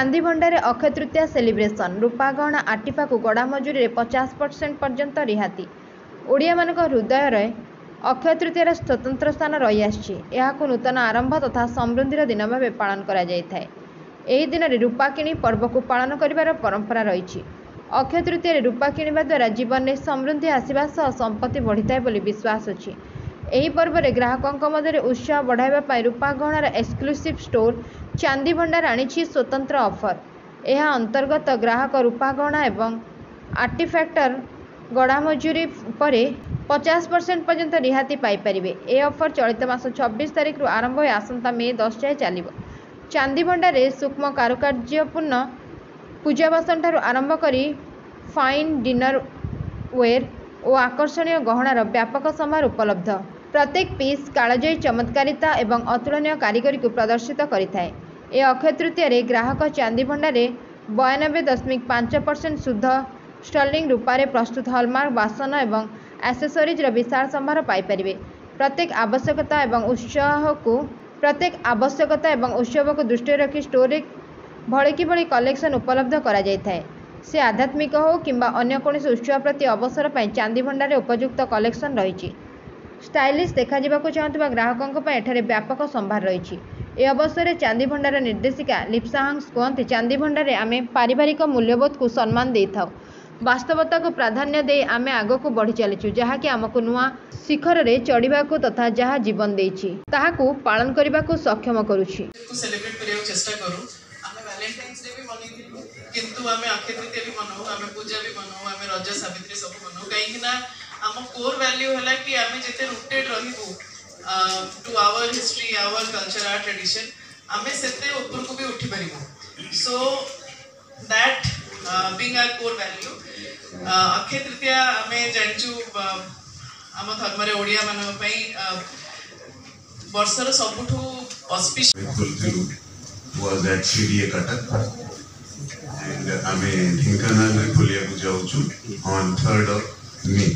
ଚାନ୍ଦିଭଣ୍ଡାରେ Akshaya Tritiya celebration. ରୂପା ଗହଣା ଆଟିଫାକୁ ଗଡ଼ା ମଜୁରିରେ 50% ପର୍ଯ୍ୟନ୍ତ ରିହାତି। ଓଡ଼ିଆମାନଙ୍କ ହୃଦୟରେ ଅକ୍ଷୟ ତୃତୀୟାର ସ୍ୱତନ୍ତ୍ର ସ୍ଥାନ ରହିଆସିଛି। ଏହାକୁ ନୂତନ ଆରମ୍ଭ ତଥା ସମୃଦ୍ଧିର ଦିନ ଭାବେ ପାଳନ କରାଯାଇଥାଏ। ଏହି ଦିନରେ ରୂପା କିଣି ପର୍ବକୁ ପାଳନ କରିବାର ପରମ୍ପରା ରହିଛି। ଅକ୍ଷୟ ତୃତୀୟାରେ ରୂପା କିଣିବା ଦ୍ୱାରା ଜୀବନରେ ସମୃଦ୍ଧି ଆସିବା ସହ ସମ୍ପତ୍ତି ବଢ଼ିଥାଏ ବୋଲି ବିଶ୍ୱାସ ଅଛି। ଏହି ପର୍ବରେ ଗ୍ରାହକଙ୍କ ମଧ୍ୟରେ ଉତ୍ସାହ ବଢ଼ାଇବା ପାଇଁ ରୂପା ଗହଣାର ଏକ୍ସକ୍ଲୁସିଭ୍ ଷ୍ଟୋର ଚାନ୍ଦିଭଣ୍ଡାର ଆଣିଛି ସ୍ୱତନ୍ତ୍ର ଅଫର। ଏହା ଅନ୍ତର୍ଗତ ଗ୍ରାହକ ରୂପା ଗହଣା ଏବଂ ଆର୍ଟିଫ୍ୟାକ୍ଟର ଗଡ଼ା ମଜୁରି ଉପରେ 50% ପର୍ଯ୍ୟନ୍ତ ରିହାତି ପାଇପାରିବେ। ଏ ଅଫର ଚଳିତ ମାସ 26 ତାରିଖରୁ ଆରମ୍ଭ ହୋଇ ଆସନ୍ତା ମେ 10 ଯାଏଁ ଚାଲିବ। ଚାନ୍ଦିଭଣ୍ଡାରେ ସୂକ୍ଷ୍ମ କାରୁକାର୍ଯ୍ୟପୂର୍ଣ୍ଣ ପୂଜା ବାସନଠାରୁ ଆରମ୍ଭ କରି ଫାଇନ୍ ଡିନର ୱେର୍ ଓ ଆକର୍ଷଣୀୟ ଗହଣାର ବ୍ୟାପକ ସମ୍ଭାର ଉପଲବ୍ଧ। ପ୍ରତ୍ୟେକ ପିସ୍ କାଳଜୟୀ ଚମତ୍କାରିତା ଏବଂ ଅତୁଳନୀୟ କାରିଗରୀକୁ ପ୍ରଦର୍ଶିତ କରିଥାଏ। ଏ ଅକ୍ଷୟ ତୃତୀୟାରେ ଗ୍ରାହକ ଚାନ୍ଦିଭଣ୍ଡାରେ 92.5% ଶୁଦ୍ଧ ଷ୍ଟର୍ଲିଂ ରୂପାରେ ପ୍ରସ୍ତୁତ ହଲମାର୍କ ବାସନ ଏବଂ ଆକ୍ସେସରିଜର ବିଶାଳ ସମ୍ଭାର ପାଇପାରିବେ। ପ୍ରତ୍ୟେକ ଆବଶ୍ୟକତା ଏବଂ ଉତ୍ସବକୁ ଦୃଷ୍ଟିରେ ରଖି ଷ୍ଟୋରରେ ଭଳିକି ଭଳି କଲେକ୍ସନ ଉପଲବ୍ଧ କରାଯାଇଥାଏ। ସେ ଆଧ୍ୟାତ୍ମିକ ହେଉ କିମ୍ବା ଅନ୍ୟ କୌଣସି ଉତ୍ସବ ପ୍ରତି ଅବସର ପାଇଁ ଚାନ୍ଦିଭଣ୍ଡାରରେ ଉପଯୁକ୍ତ କଲେକ୍ସନ ରହିଛି। ଷ୍ଟାଇଲିଶ୍ ଦେଖାଯିବାକୁ ଚାହୁଁଥିବା ଗ୍ରାହକଙ୍କ ପାଇଁ ଏଠାରେ ବ୍ୟାପକ ସମ୍ଭାର ରହିଛି। ଏ ଅବସରରେ ଚାନ୍ଦିଭଣ୍ଡାର ନିର୍ଦ୍ଦେଶିକା ଲିପ୍ସା ହଂସ କୁହନ୍ତି, ଚାନ୍ଦିଭଣ୍ଡାରେ ଆମେ ପାରିବାରିକ ମୂଲ୍ୟବୋଧକୁ ସମ୍ମାନ ଦେଇଥାଉ। ବାସ୍ତବତାକୁ ପ୍ରାଧାନ୍ୟ ଦେଇ ଆମେ ଆଗକୁ ବଢ଼ି ଚାଲିଛୁ, ଯାହାକି ଆମକୁ ନୂଆ ଶିଖରରେ ଚଢ଼ିବାକୁ ତଥା ଯାହା ଜୀବନ ଦେଇଛି ତାହାକୁ ପାଳନ କରିବାକୁ ସକ୍ଷମ କରୁଛି। ସେଲିବ୍ରେଟ୍ କରିବାକୁ ଚେଷ୍ଟା କରୁ। ଆମେ ଭ୍ୟାଲେଣ୍ଟାଇନ୍ସ ଡେ ବି ମନେଇଥିଲୁ, କିନ୍ତୁ ଆମେ ଅକ୍ଷୟ ତୃତୀୟା ବି ମନାଉ, ଆମେ ପୂଜା ବି ମନାଉ, ଆମେ ରଜ ସାବିତ୍ରୀ ସବୁ ମନାଉ। କାହିଁକି ନା ଆମ କୋର୍ ଭ୍ୟାଲ୍ୟୁ ହେଲା କି ଆମେ ଯେତେ ରୁଟେଡ୍ ରହିବୁ to our history, our culture, our tradition, ଆମେ ସେତେ ଉପରକୁ ବି ଉଠିପାରିବୁ। So that being our core value, Akshaya Tritiya ଆମେ ଜାଣିଛୁ ଆମ ଧର୍ମରେ ଓଡ଼ିଆ ମାନଙ୍କ ପାଇଁ ବର୍ଷର ସବୁଠୁ was at CDA Cuttack, and ଆମେ ଢେଙ୍କାନାଳରେ ଖୋଲିବାକୁ ଯାଉଛୁ on 3rd of May.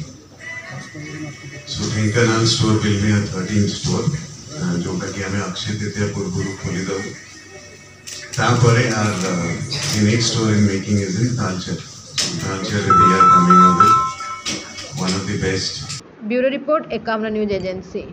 So Dhenkanal store will be a 13th store, जोटा कि ଆମେ ଅକ୍ଷୟ ତୃତୀୟା ପୂର୍ବରୁ ଖୋଲିଦେବୁ। ତାପରେ the next store in making is in Talcher. Talcher we are coming up with one of the best. Bureau report Ekamra news agency.